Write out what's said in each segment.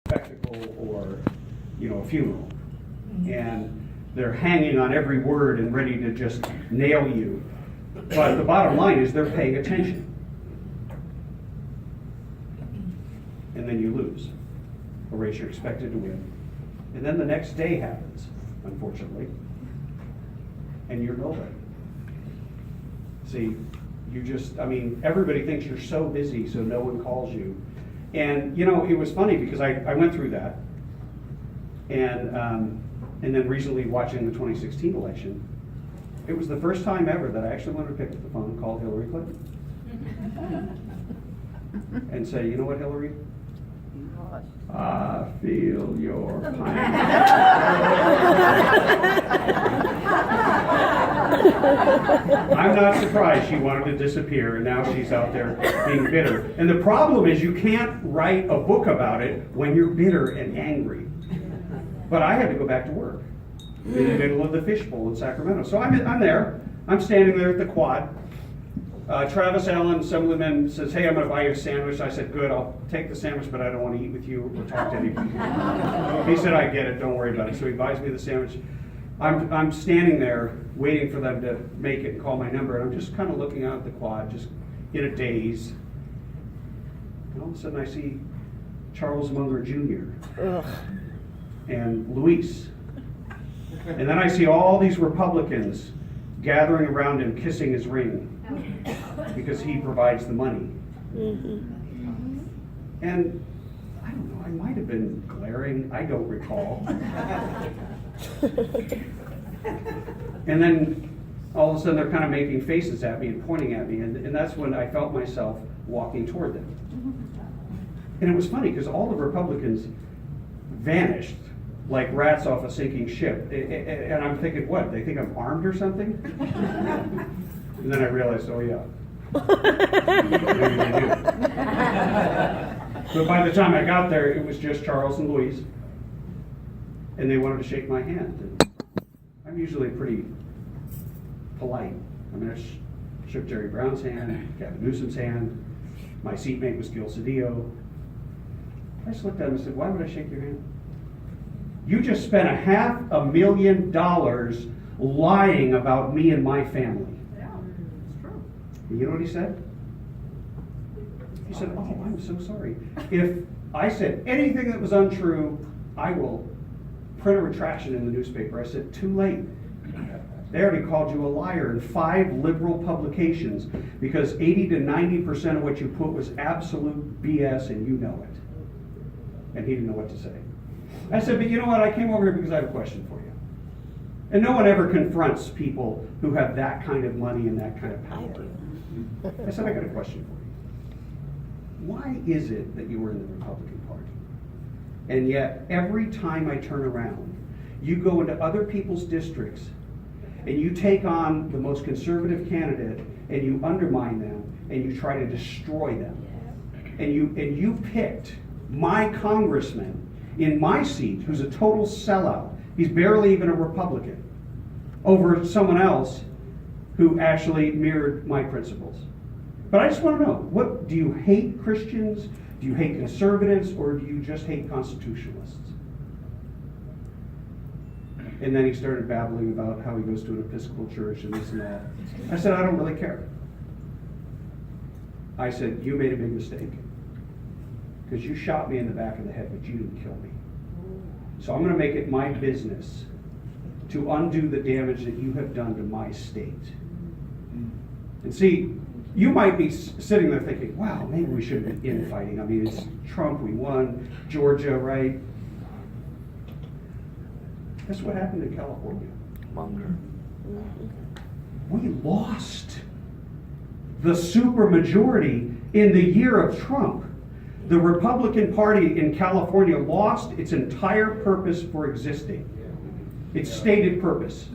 spectacle or, a funeral. And they're hanging on every word and ready to just nail you. But the bottom line is they're paying attention. And then you lose. A race you're expected to win. And then the next day happens, unfortunately. And you're nobody. See, everybody thinks you're so busy, so no one calls you. And, it was funny because I went through that. And then recently watching the 2016 election, it was the first time ever that I actually wanted to pick up the phone and call Hillary Clinton. And say, you know what, Hillary? I feel your pain. I'm not surprised she wanted to disappear, and now she's out there being bitter. And the problem is you can't write a book about it when you're bitter and angry. But I had to go back to work in the middle of the fishbowl in Sacramento. So I'm there. I'm standing there at the quad. Travis Allen, Assemblyman, says, hey, I'm going to buy you a sandwich. I said, good, I'll take the sandwich, but I don't want to eat with you or talk to anybody. He said, I get it, don't worry about it. So he buys me the sandwich. I'm standing there waiting for them to make it and call my number, and I'm just kind of looking out at the quad, just in a daze. And all of a sudden I see Charles Munger Jr. and Luis. And then I see all these Republicans gathering around him, kissing his ring, because he provides the money. And I don't know, I might have been glaring, I don't recall. And then all of a sudden they're kind of making faces at me and pointing at me, and that's when I felt myself walking toward them. And it was funny because all the Republicans vanished like rats off a sinking ship. And I'm thinking, what, they think I'm armed or something? And then I realized, oh yeah. Maybe they do. But by the time I got there, it was just Charles and Louise. And they wanted to shake my hand. And I'm usually pretty polite. I mean, I shook Jerry Brown's hand, Gavin Newsom's hand. My seatmate was Gil Cedillo. I just looked at him and said, why would I shake your hand? You just spent $500,000 lying about me and my family. Yeah, it's true. And you know what he said? He said, oh, I'm so sorry. If I said anything that was untrue, I will print a retraction in the newspaper. I said, too late. They already called you a liar in 5 liberal publications because 80 to 90% of what you put was absolute BS and you know it. And he didn't know what to say. I said, but you know what? I came over here because I have a question for you. And no one ever confronts people who have that kind of money and that kind of power. I said, I got a question for you. Why is it that you were in the Republican Party? And yet, every time I turn around, you go into other people's districts and you take on the most conservative candidate and you undermine them and you try to destroy them. And you picked my congressman in my seat, who's a total sellout. He's barely even a Republican, over someone else who actually mirrored my principles. But I just want to know, what do you hate Christians? Do you hate conservatives, or do you just hate constitutionalists? And then he started babbling about how he goes to an Episcopal church and this and that. I said, I don't really care. I said, you made a big mistake. Because you shot me in the back of the head, but you didn't kill me. So I'm going to make it my business to undo the damage that you have done to my state. And see, you might be sitting there thinking, wow, maybe we shouldn't be infighting. I mean, it's Trump, we won, Georgia, right? That's what happened in California. We lost the supermajority in the year of Trump. The Republican Party in California lost its entire purpose for existing. Its stated purpose,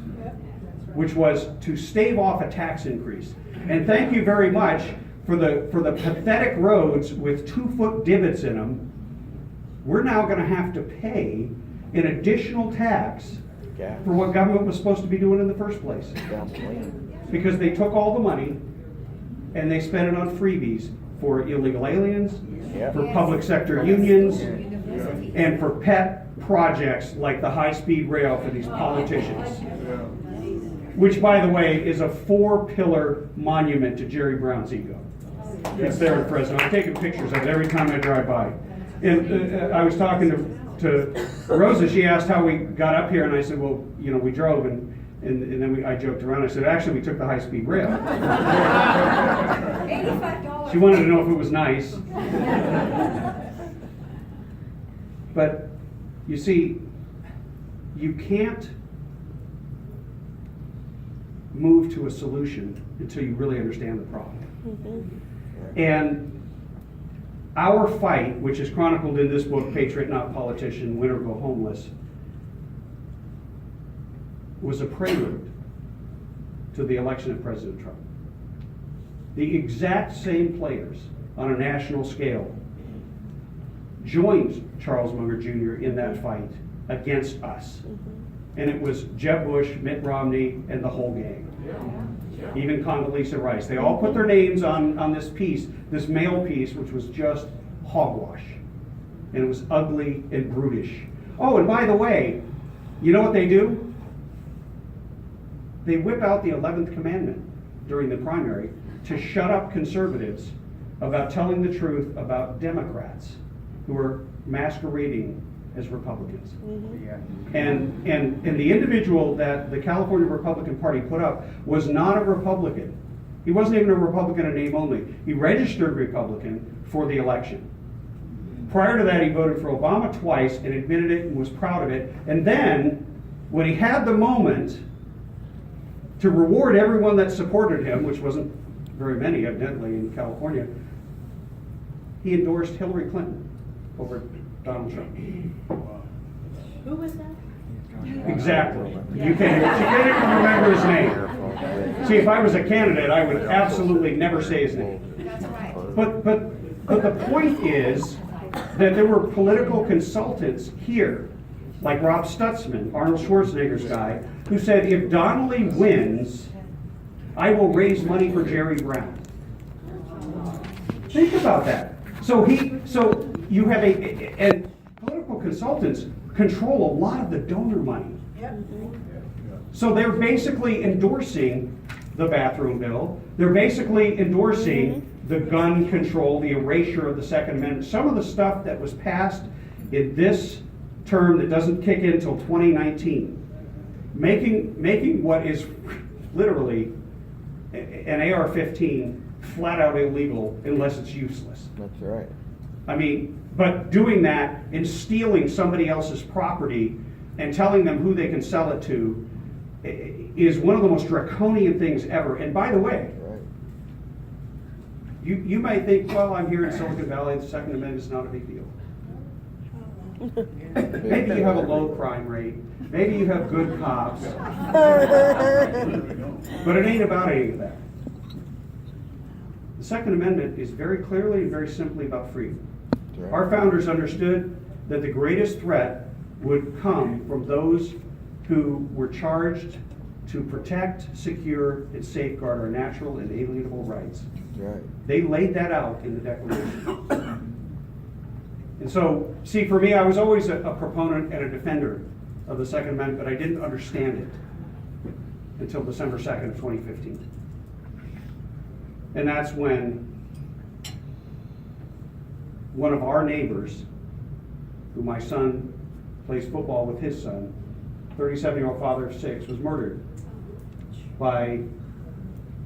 which was to stave off a tax increase. And thank you very much for the pathetic roads with 2-foot divots in them. We're now going to have to pay an additional tax for what government was supposed to be doing in the first place. Because they took all the money and they spent it on freebies for illegal aliens, for public sector unions, and for pet projects like the high-speed rail for these politicians. Which, by the way, is a 4-pillar monument to Jerry Brown's ego. It's there in Fresno. I'm taking pictures of it every time I drive by. And I was talking to Rosa. She asked how we got up here, and I said, well, you know, we drove, and then I joked around. I said, actually, we took the high-speed rail. $85. She wanted to know if it was nice. But, you see, you can't move to a solution until you really understand the problem. And our fight, which is chronicled in this book, Patriot Not Politician, Win or Go Homeless, was a prelude to the election of President Trump. The exact same players on a national scale joined Charles Munger Jr. in that fight against us. And it was Jeb Bush, Mitt Romney, and the whole gang. Even Condoleezza Rice. They all put their names on this piece, this mail piece, which was just hogwash. And it was ugly and brutish. Oh, and by the way, you know what they do? They whip out the 11th commandment during the primary to shut up conservatives about telling the truth about Democrats who are masquerading as Republicans. And the individual that the California Republican Party put up was not a Republican. He wasn't even a Republican in name only. He registered Republican for the election. Prior to that, he voted for Obama twice and admitted it and was proud of it. And then, when he had the moment to reward everyone that supported him, which wasn't very many, evidently, in California, he endorsed Hillary Clinton over Donald Trump. Who was that? Exactly. She can't even remember his name. See, if I was a candidate, I would absolutely never say his name. That's right. But the point is that there were political consultants here, like Rob Stutzman, Arnold Schwarzenegger's guy, who said, if Donnelly wins, I will raise money for Jerry Brown. Think about that. So you have and political consultants control a lot of the donor money. So they're basically endorsing the bathroom bill. They're basically endorsing the gun control, the erasure of the Second Amendment. Some of the stuff that was passed in this term that doesn't kick in until 2019, making what is literally an AR-15 flat out illegal unless it's useless. That's right. I mean, but doing that and stealing somebody else's property and telling them who they can sell it to is one of the most draconian things ever. And by the way, Right. you might think, well, I'm here in Silicon Valley, the Second Amendment is not a big deal. Maybe you have a low crime rate. Maybe you have good cops. But it ain't about any of that. The Second Amendment is very clearly and very simply about freedom. Right. Our founders understood that the greatest threat would come from those who were charged to protect, secure, and safeguard our natural and inalienable rights. Right. They laid that out in the Declaration. And so, see, for me, I was always a proponent and a defender of the Second Amendment, but I didn't understand it until December 2nd of 2015. And that's when one of our neighbors, who my son plays football with his son, 37-year-old father of 6, was murdered by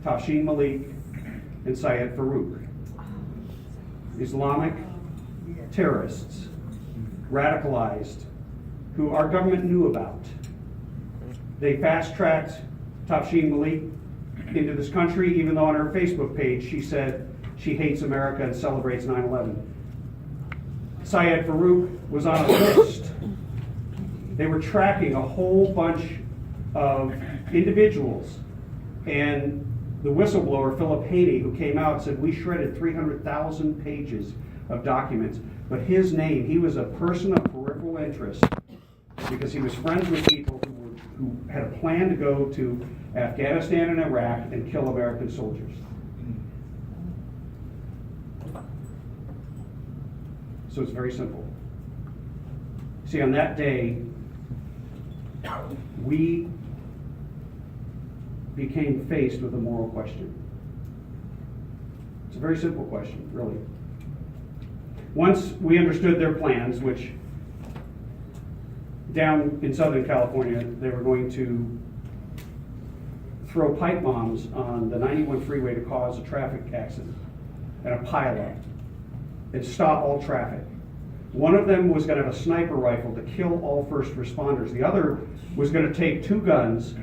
Tafshin Malik and Syed Farouk, Islamic terrorists, radicalized, who our government knew about. They fast-tracked Tafshin Malik into this country, even though on her Facebook page she said she hates America and celebrates 9/11. Syed Farouk was on a list. They were tracking a whole bunch of individuals, and the whistleblower, Philip Haney, who came out, said, we shredded 300,000 pages of documents, but his name, he was a person of peripheral interest because he was friends with people who had a plan to go to Afghanistan and Iraq and kill American soldiers. So it's very simple. See, on that day, we became faced with a moral question. It's a very simple question, really. Once we understood their plans, which down in Southern California, they were going to throw pipe bombs on the 91 freeway to cause a traffic accident and a pileup and stop all traffic. One of them was going to have a sniper rifle to kill all first responders. The other was going to take two guns,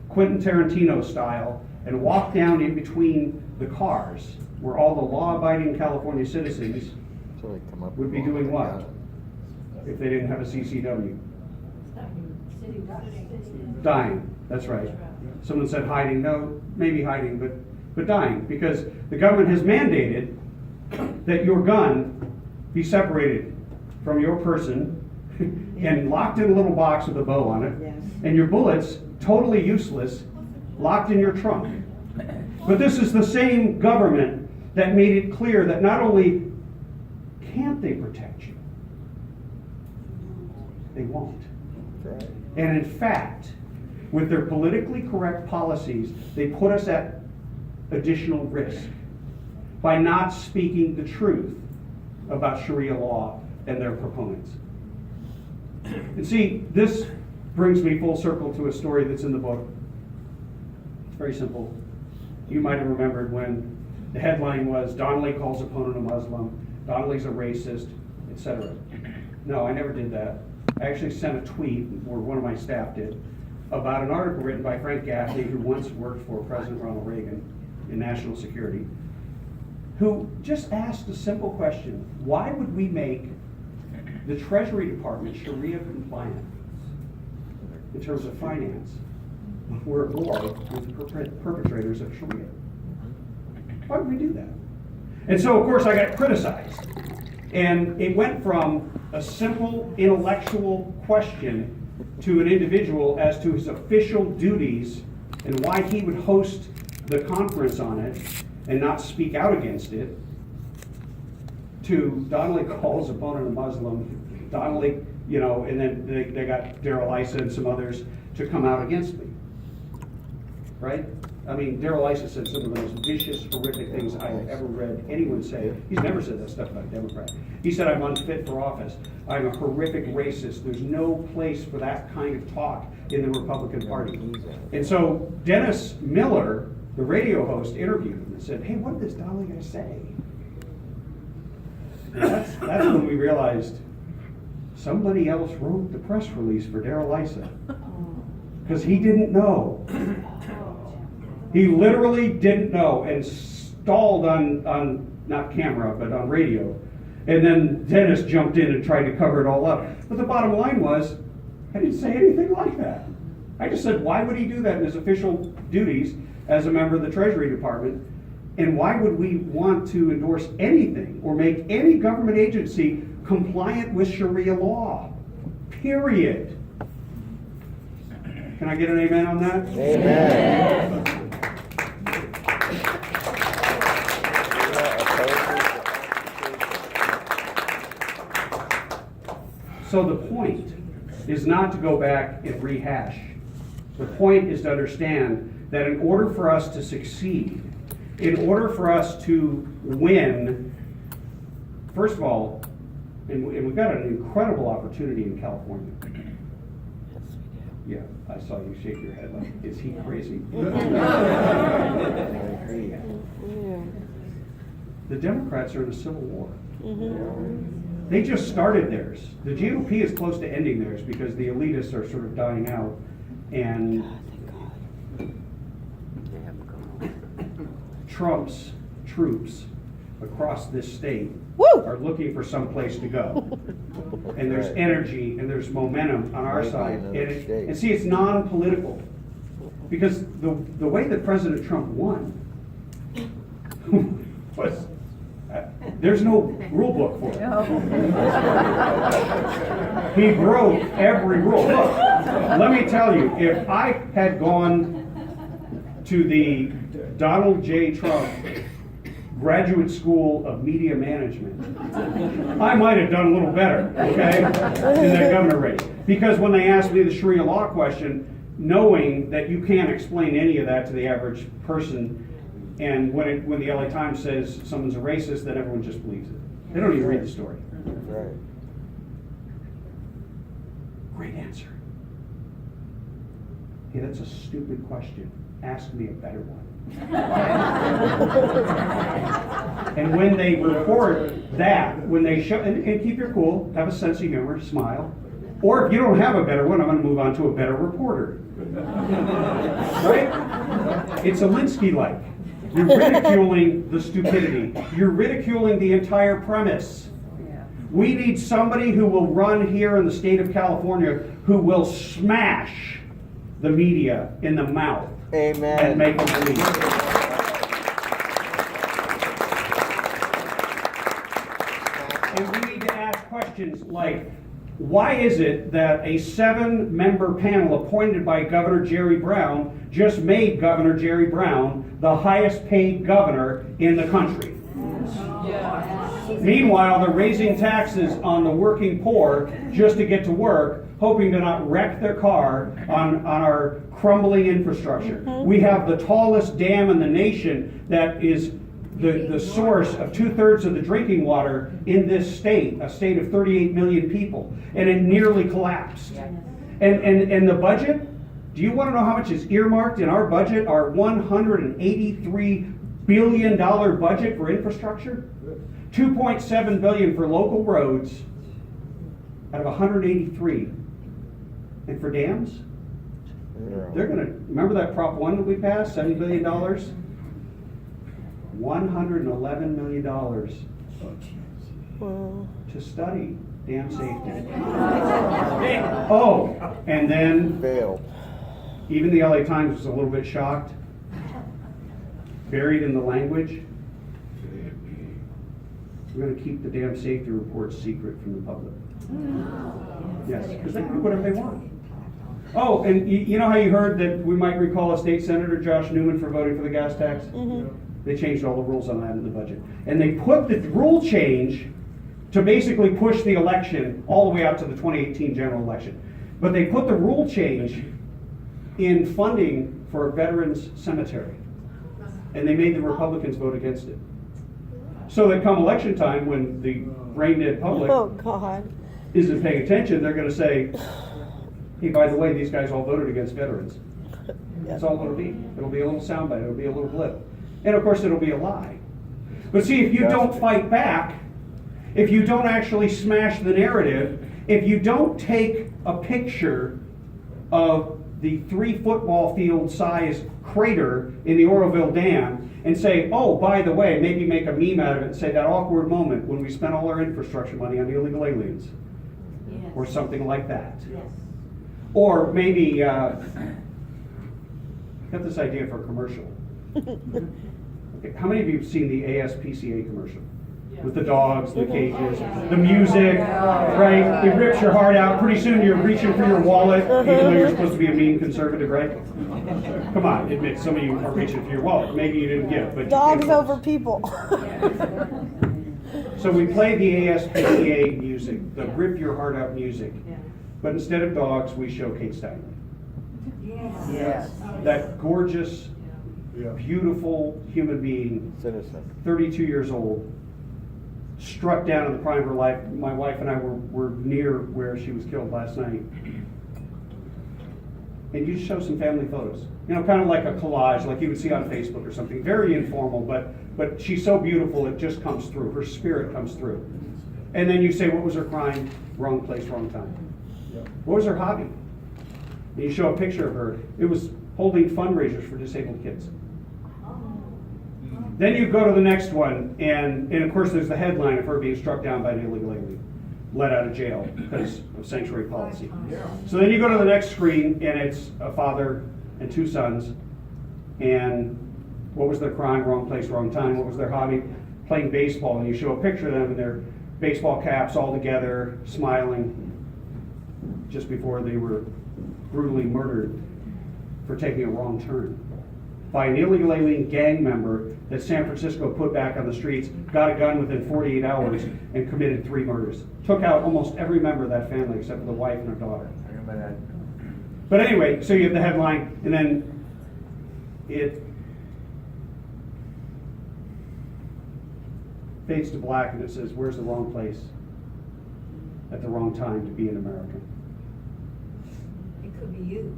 Quentin Tarantino style, and walk down in between the cars where all the law-abiding California citizens would be doing what if they didn't have a CCW? Dying, that's right. Someone said hiding. No, maybe hiding, but dying, because the government has mandated that your gun be separated from your person and locked in a little box with a bow on it, and your bullets, totally useless, locked in your trunk. But this is the same government that made it clear that not only can't they protect you, they won't. Right. And in fact, with their politically correct policies, they put us at additional risk by not speaking the truth about Sharia law and their proponents. And see, this brings me full circle to a story that's in the book. It's very simple. You might have remembered when the headline was, Donnelly calls opponent a Muslim, Donnelly's a racist, etc. No, I never did that. I actually sent a tweet, or one of my staff did, about an article written by Frank Gaffney, who once worked for President Ronald Reagan in national security, who just asked a simple question: why would we make the Treasury Department Sharia compliant in terms of finance? We're at war with the perpetrators of Sharia. Why would we do that? And so, of course, I got criticized. And it went from a simple intellectual question to an individual as to his official duties and why he would host the conference on it and not speak out against it, to Donnelly calls opponent a Muslim, Donnelly, and then they got Darrell Issa and some others to come out against me. Right? I mean, Darrell Issa said some of the most vicious, horrific things I have ever read anyone say. He's never said that stuff about a Democrat. He said, I'm unfit for office. I'm a horrific racist. There's no place for that kind of talk in the Republican Party. And so Dennis Miller, the radio host, interviewed him and said, hey, what did this Donnelly guy say? And that's when we realized somebody else wrote the press release for Darrell Issa. Because he didn't know. He literally didn't know and stalled on not camera, but on radio. And then Dennis jumped in and tried to cover it all up. But the bottom line was, I didn't say anything like that. I just said, why would he do that in his official duties as a member of the Treasury Department? And why would we want to endorse anything or make any government agency compliant with Sharia law? Period. Can I get an amen on that? Amen. So the point is not to go back and rehash. The point is to understand that in order for us to succeed, in order for us to win, first of all, and we've got an incredible opportunity in California. Yeah, I saw you shake your head like, is he crazy? The Democrats are in a civil war. They just started theirs. The GOP is close to ending theirs because the elitists are sort of dying out. And Trump's troops across this state are looking for some place to go. And there's energy and there's momentum on our side. And see, it's non-political. Because the way that President Trump won was, there's no rule book for it. He broke every rule. Look, let me tell you, if I had gone to the Donald J. Trump graduate school of media management, I might have done a little better, okay, in that governor race. Because when they asked me the Sharia law question, knowing that you can't explain any of that to the average person, and when the LA Times says someone's a racist, then everyone just believes it. They don't even read the story. Right. Great answer. Hey, that's a stupid question. Ask me a better one. And when they report that, when they show, and keep your cool, have a sense of humor, smile. Or if you don't have a better one, I'm going to move on to a better reporter. Right? It's a Linsky-like. You're ridiculing the stupidity. You're ridiculing the entire premise. We need somebody who will run here in the state of California who will smash the media in the mouth. Amen. And make them believe. And we need to ask questions like, why is it that a 7-member panel appointed by Governor Jerry Brown just made Governor Jerry Brown the highest paid governor in the country? Meanwhile, they're raising taxes on the working poor just to get to work, hoping to not wreck their car on our crumbling infrastructure. We have the tallest dam in the nation that is the source of 2/3 of the drinking water in this state, a state of 38 million people, and it nearly collapsed. And the budget, do you want to know how much is earmarked in our budget, our $183 billion budget for infrastructure? $2.7 billion for local roads out of 183. And for dams? They're going to, remember that Prop 1 that we passed, $70 billion? $111 million to study dam safety. Oh, and then Failed. even the LA Times was a little bit shocked. Buried in the language, we're going to keep the dam safety reports secret from the public. Yes, because they can do whatever they want. Oh, and you know how you heard that we might recall a state senator, Josh Newman, for voting for the gas tax? They changed all the rules on that in the budget. And they put the rule change to basically push the election all the way out to the 2018 general election. But they put the rule change in funding for a veterans cemetery. And they made the Republicans vote against it. So that come election time, when the brain dead public isn't paying attention, they're going to say, hey, by the way, these guys all voted against veterans. That's all it'll be. It'll be a little soundbite. It'll be a little blip. And of course, it'll be a lie. But see, if you don't fight back, if you don't actually smash the narrative, if you don't take a picture of the 3 football field size crater in the Oroville Dam and say, oh, by the way, maybe make a meme out of it and say that awkward moment when we spent all our infrastructure money on illegal aliens. Yes. Or something like that. Yes. Or maybe, got this idea for a commercial. Okay, how many of you have seen the ASPCA commercial? With the dogs, the cages, the music, right? It rips your heart out. Pretty soon you're reaching for your wallet, even though you're supposed to be a mean conservative, right? Come on, admit some of you are reaching for your wallet. Maybe you didn't get it, but dogs over people. So we play the ASPCA music, the rip your heart out music, but instead of dogs, we show Kate Steinle. Yes. That gorgeous, beautiful human being, Citizen. 32 years old, struck down in the prime of her life. My wife and I were near where she was killed last night. And you just show some family photos. You know, kind of like a collage, like you would see on Facebook or something. Very informal, but she's so beautiful, it just comes through. Her spirit comes through. And then you say, what was her crime? Wrong place, wrong time. What was her hobby? And you show a picture of her. It was holding fundraisers for disabled kids. Then you go to the next one, and of course there's the headline of her being struck down by an illegal alien, let out of jail because of sanctuary policy. So then you go to the next screen, and it's a father and 2 sons, and what was their crime? Wrong place, wrong time. What was their hobby? Playing baseball, and you show a picture of them in their baseball caps all together, smiling, just before they were brutally murdered for taking a wrong turn. by an illegal alien gang member that San Francisco put back on the streets, got a gun within 48 hours, and committed 3 murders. Took out almost every member of that family except for the wife and her daughter. I remember that. But anyway, so you have the headline, and then it fades to black, and it says, "Where's the wrong place at the wrong time to be an American?" It could be you.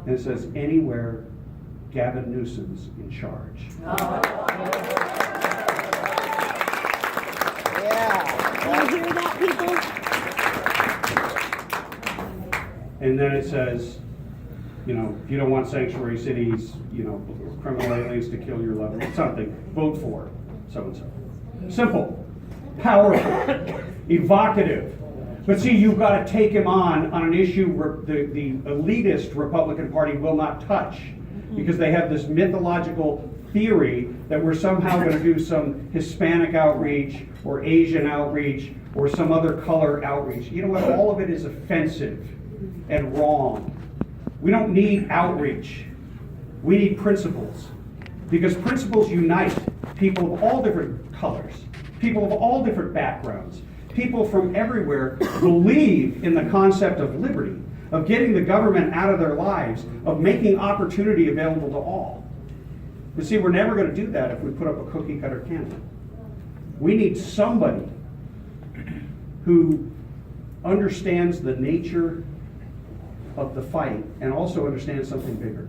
And it says, "Anywhere Gavin Newsom's in charge." Do you hear that, people? And then it says, you know, if you don't want sanctuary cities, you know, criminal aliens to kill your loved ones, something, vote for so-and-so. Simple, powerful, evocative. But see, you've got to take him on an issue where the elitist Republican Party will not touch, because they have this mythological theory that we're somehow going to do some Hispanic outreach or Asian outreach or some other color outreach. You know what? All of it is offensive and wrong. We don't need outreach. We need principles, because principles unite people of all different colors, people of all different backgrounds. People from everywhere believe in the concept of liberty, of getting the government out of their lives, of making opportunity available to all. But see, we're never going to do that if we put up a cookie cutter candidate. We need somebody who understands the nature of the fight and also understands something bigger.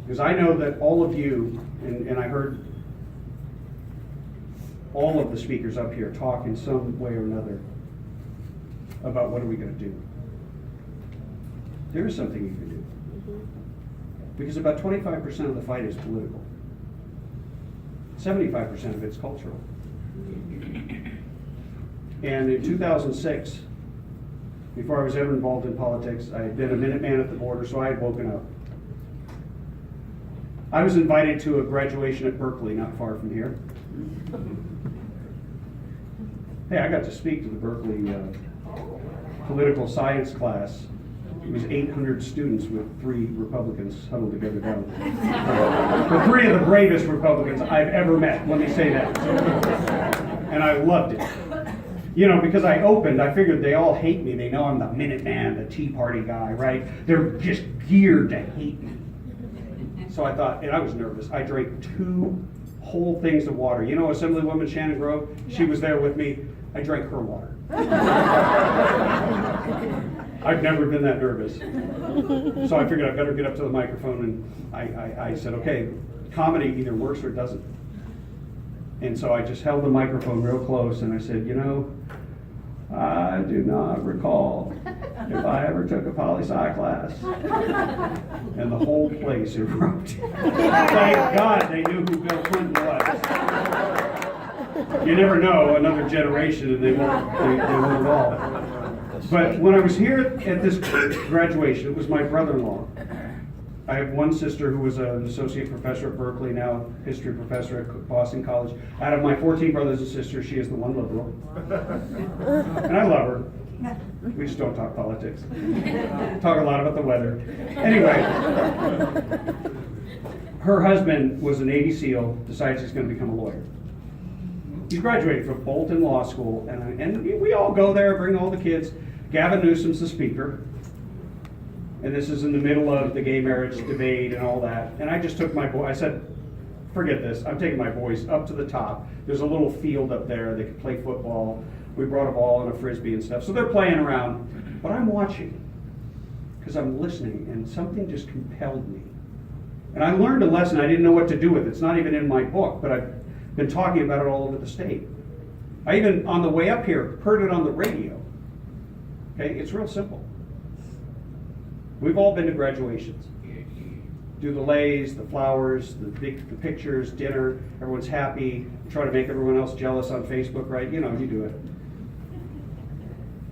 Because I know that all of you, and I heard all of the speakers up here talk in some way or another about what are we going to do. There is something you can do. Because about 25% of the fight is political. 75% of it's cultural. And in 2006, before I was ever involved in politics, I had been a Minuteman at the border, so I had woken up. I was invited to a graduation at Berkeley, not far from here. Hey, I got to speak to the Berkeley political science class. It was 800 students with 3 Republicans huddled together down there. 3 of the bravest Republicans I've ever met, let me say that. And I loved it. You know, because I figured they all hate me. They know I'm the Minuteman, the Tea Party guy, right? They're just geared to hate me. So I thought, and I was nervous. I drank 2 whole things of water. You know Assemblywoman Shannon Grove? She was there with me. I drank her water. I've never been that nervous. So I figured I better get up to the microphone, and I said, okay, comedy either works or doesn't. And so I just held the microphone real close, and I said, you know, I do not recall if I ever took a poli-sci class. And the whole place erupted. Thank God they knew who Bill Clinton was. You never know, another generation, and they won't at all. But when I was here at this graduation, it was my brother-in-law. I have one sister who was an associate professor at Berkeley, now history professor at Boston College. Out of my 14 brothers and sisters, she is the one liberal. And I love her. We just don't talk politics. Talk a lot about the weather. Anyway, her husband was a Navy SEAL, decides he's going to become a lawyer. He's graduated from Bolton Law School, and we all go there, bring all the kids. Gavin Newsom's the speaker. And this is in the middle of the gay marriage debate and all that. And I just took my boy, I said, forget this, I'm taking my boys up to the top. There's a little field up there, they could play football. We brought a ball and a frisbee and stuff. So they're playing around, but I'm watching because I'm listening, and something just compelled me. And I learned a lesson I didn't know what to do with. It's not even in my book, but I've been talking about it all over the state. I even, on the way up here, heard it on the radio. Okay, it's real simple. We've all been to graduations. Do the leis, the flowers, the pictures, dinner, everyone's happy, try to make everyone else jealous on Facebook, right? You know, you do it.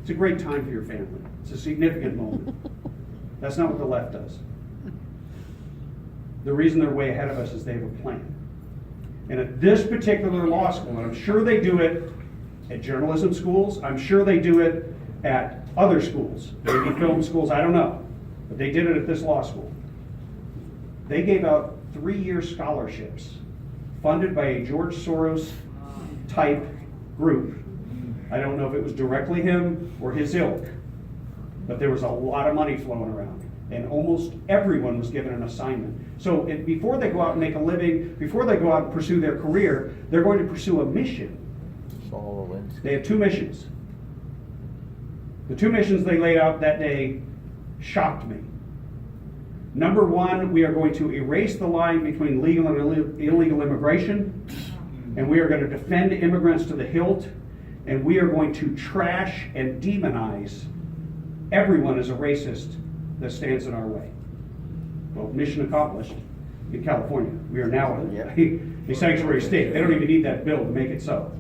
It's a great time for your family. It's a significant moment. That's not what the left does. The reason they're way ahead of us is they have a plan. And at this particular law school, and I'm sure they do it at journalism schools, I'm sure they do it at other schools, maybe film schools, I don't know. but they did it at this law school. They gave out 3-year scholarships funded by a George Soros type group. I don't know if it was directly him or his ilk, but there was a lot of money flowing around, and almost everyone was given an assignment. So before they go out and make a living, before they go out and pursue their career, they're going to pursue a mission. They have 2 missions. The 2 missions they laid out that day shocked me. Number 1, we are going to erase the line between legal and illegal immigration, and we are going to defend immigrants to the hilt, and we are going to trash and demonize everyone as a racist that stands in our way. Well, mission accomplished in California. We are now a sanctuary state. They don't even need that bill to make it so.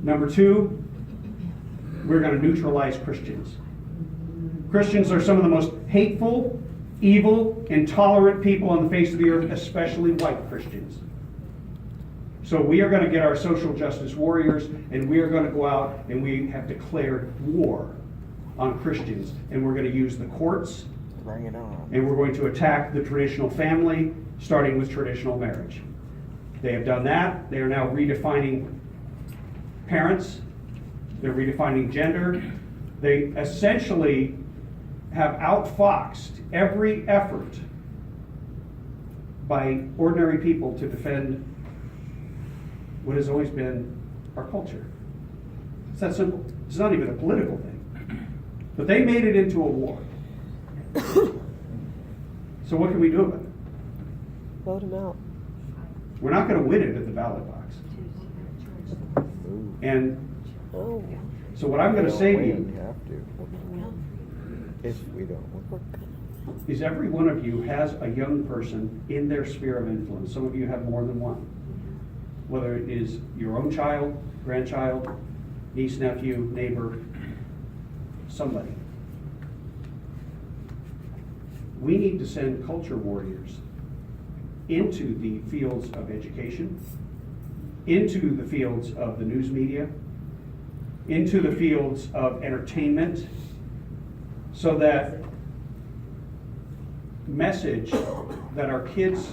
Number 2, we're going to neutralize Christians. Christians are some of the most hateful, evil, intolerant people on the face of the earth, especially white Christians. So we are going to get our social justice warriors, and we are going to go out and we have declared war on Christians. And we're going to use the courts. Bring it on. And we're going to attack the traditional family, starting with traditional marriage. They have done that. They are now redefining parents. They're redefining gender. They essentially have outfoxed every effort by ordinary people to defend what has always been our culture. It's that simple. It's not even a political thing. But they made it into a war. So what can we do about it? Vote him out. We're not going to win it at the ballot box. And Oh. so what I'm going to say to We you have to. If we don't. is every one of you has a young person in their sphere of influence. Some of you have more than one. Whether it is your own child, grandchild, niece, nephew, neighbor, somebody. We need to send culture warriors into the fields of education, into the fields of the news media, into the fields of entertainment, so that message that our kids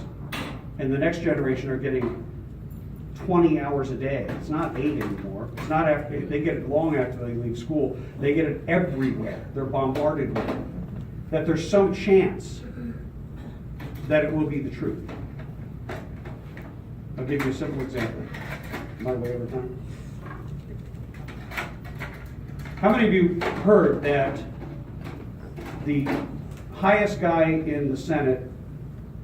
and the next generation are getting 20 hours a day. It's not 8 anymore. It's not after they get it long after they leave school. They get it everywhere. They're bombarded with it. That there's some chance that it will be the truth. I'll give you a simple example. Am I way over time? How many of you heard that the highest guy in the Senate,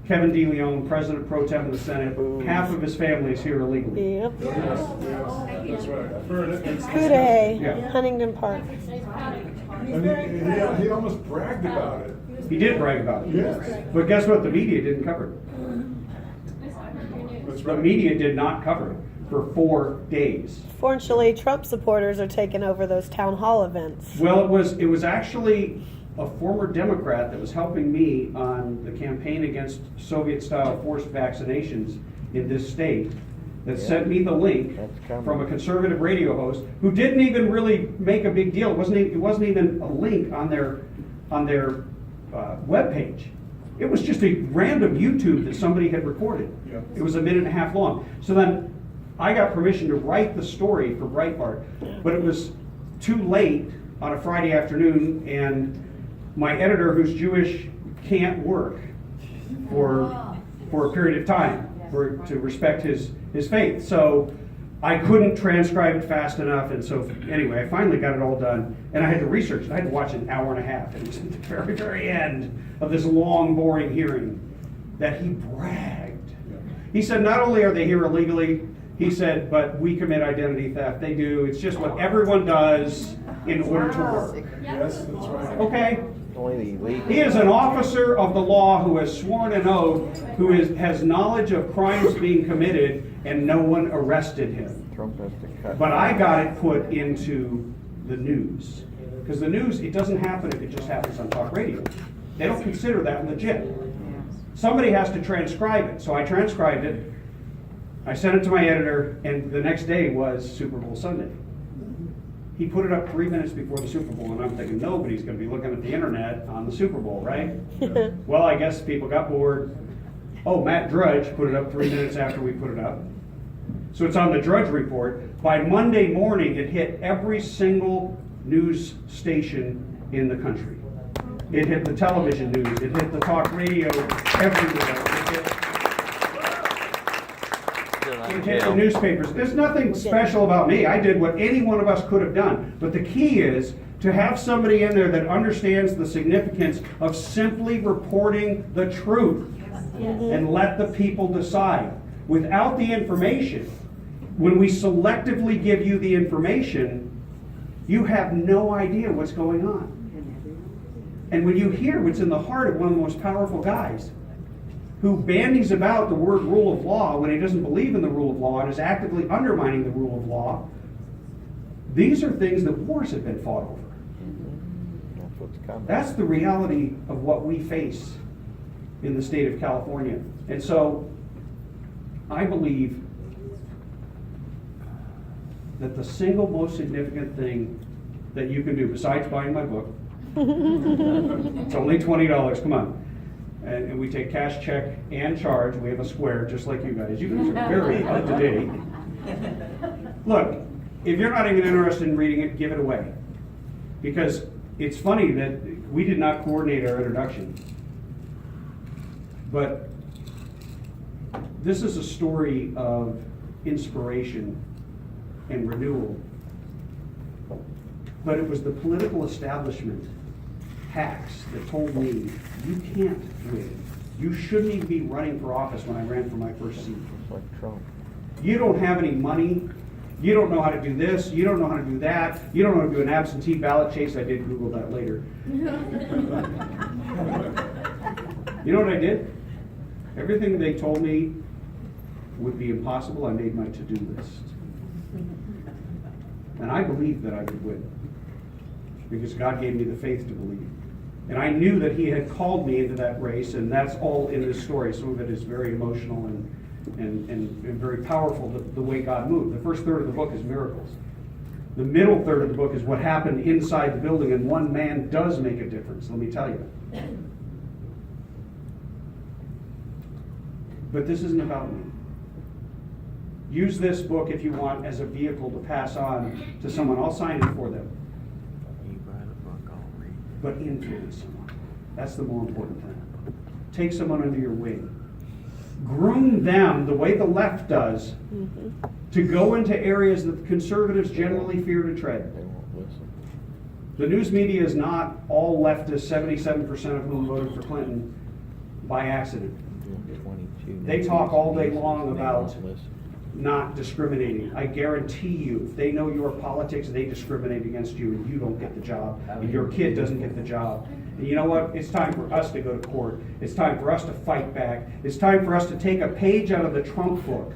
Kevin DeLeon, President Pro Tem of the Senate, half of his family is here illegally? Yep. That's right. I've heard it. Today, Yeah. Huntington Park. And he almost bragged about it. He did brag about it. Yes. But guess what? The media didn't cover it. That's The right. media did not cover it for 4 days. Fortunately, Trump supporters are taking over those town hall events. Well, it was actually a former Democrat that was helping me on the campaign against Soviet-style forced vaccinations in this state that sent me the link That's coming. from a conservative radio host who didn't even really make a big deal. It wasn't even a link on their webpage. It was just a random YouTube that somebody had recorded. Yeah. It was a minute and a half long. So then I got permission to write the story for Breitbart, but it was too late on a Friday afternoon, and my editor, who's Jewish, can't work for a period of time to respect his faith. So I couldn't transcribe it fast enough, and so anyway, I finally got it all done, and I had to research it. I had to watch an hour and a half. It was at the very, very end of this long, boring hearing that he bragged. He said, not only are they here illegally, he said, but we commit identity theft. They do. It's just what everyone does in order to work. Yes, that's right. Okay? Only the elite. He is an officer of the law who has sworn an oath, who has knowledge of crimes being committed, and no one arrested him. Trump has to cut. But I got it put into the news. Because the news, it doesn't happen if it just happens on talk radio. They don't consider that legit. Somebody has to transcribe it. So I transcribed it. I sent it to my editor, and the next day was Super Bowl Sunday. He put it up 3 minutes before the Super Bowl, and I'm thinking, nobody's gonna be looking at the internet on the Super Bowl, right? Well, I guess people got bored. Oh, Matt Drudge put it up 3 minutes after we put it up. So it's on the Drudge Report. By Monday morning, it hit every single news station in the country. It hit the television news, it hit the talk radio, everywhere. It hit the newspapers. There's nothing special about me. I did what any one of us could have done. But the key is to have somebody in there that understands the significance of simply reporting the truth and let the people decide. Without the information, when we selectively give you the information, you have no idea what's going on. And when you hear what's in the heart of one of the most powerful guys, who bandies about the word rule of law when he doesn't believe in the rule of law and is actively undermining the rule of law, these are things that wars have been fought over. That's what's coming. That's the reality of what we face in the state of California. And so, I believe that the single most significant thing that you can do, besides buying my book, it's only $20, come on. And we take cash, check, and charge. We have a square, just like you guys. You guys are very up to date. Look, if you're not even interested in reading it, give it away. Because it's funny that we did not coordinate our introduction. But this is a story of inspiration and renewal. But it was the political establishment hacks that told me, you can't win. You shouldn't even be running for office when I ran for my first seat. Just like Trump. You don't have any money. You don't know how to do this. You don't know how to do that. You don't know how to do an absentee ballot chase. I did Google that later. You know what I did? Everything they told me would be impossible, I made my to-do list. And I believed that I would win. Because God gave me the faith to believe. And I knew that He had called me into that race, and that's all in this story. Some of it is very emotional and very powerful, the way God moved. The first third of the book is miracles. The middle third of the book is what happened inside the building, and one man does make a difference, let me tell you. But this isn't about me. Use this book if you want as a vehicle to pass on to someone. I'll sign it for them. You buy the book, I'll read it. But influence someone. That's the more important thing. Take someone under your wing. Groom them the way the left does to go into areas that the conservatives generally fear to tread. They won't listen. The news media is not all leftist, 77% of whom voted for Clinton by accident. Doing 22 They talk all day long They about won't listen. not discriminating. I guarantee you, if they know your politics, they discriminate against you and you don't get the job, and your kid doesn't get the job. And you know what? It's time for us to go to court. It's time for us to fight back. It's time for us to take a page out of the Trump book